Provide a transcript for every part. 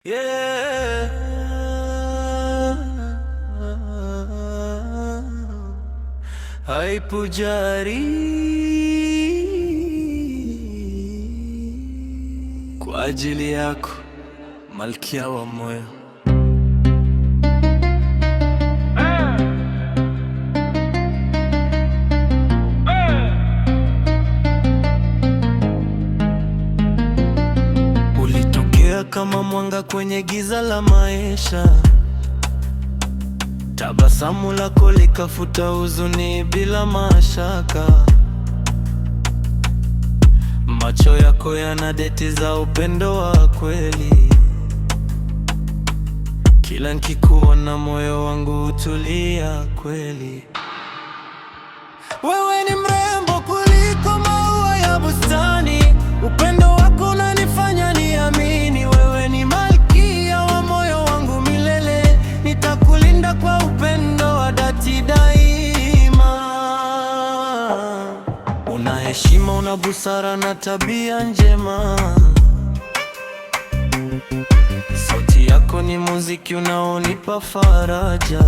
Yeah. Hai Pujari, kwa ajili yako malkia wa moyo. Ulitokea kama mwanga kwenye giza la maisha. Tabasamu lako likafuta huzuni bila mashaka. Macho yako yana deti za upendo wa kweli. Kila nikikuona moyo wangu hutulia kweli. Wewe ni mrembo kuliko maua ya bustani. Upendo wako unanifanya niamini. Wewe ni malkia wa moyo wangu milele. Nitakulinda kwa upendo wa dhati daima. Una heshima, una busara na tabia njema. Sauti yako ni muziki unaonipa faraja.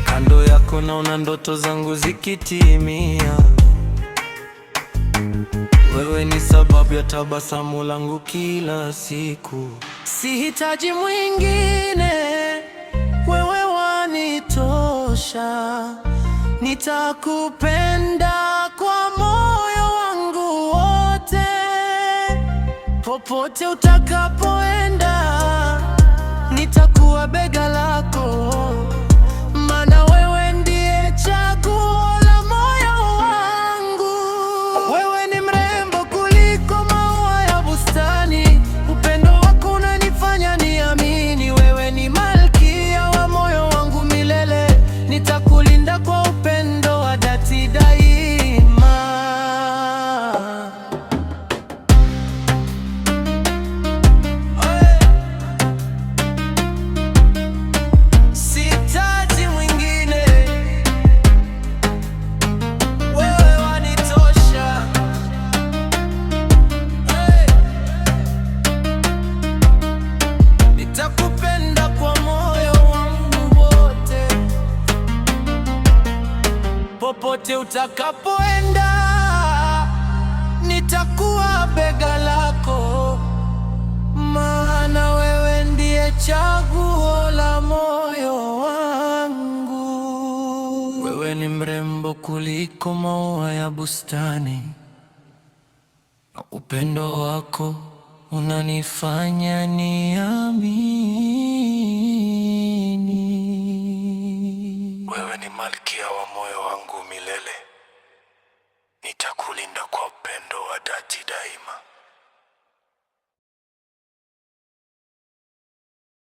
Kando yako naona ndoto zangu zikitimia. Wewe ni sababu ya tabasamu langu kila siku. Sihitaji mwingine, wewe wanitosha. Nitakupenda kwa moyo wangu wote. Popote utakapoenda, nitakuwa bega lako. Maana wewe ndiye chaguo la moyo wangu. Wewe ni mrembo kuliko maua ya bustani. Upendo wako unanifanya niamini. Wewe ni malkia wa moyo wangu milele. Nitakulinda kwa upendo wa dhati daima. Sihitaji mwingine, wewe wanitosha. Nitakupenda kwa moyo wangu wote. Popote utakapoenda, nitakuwa bega lako. Maana wewe ndiye chaguo la moyo wangu. Wewe ni mrembo kuliko maua ya bustani. Na upendo wako unanifanya niamini. Wewe ni malkia wa moyo wangu milele. Nitakulinda kwa upendo wa dhati daima.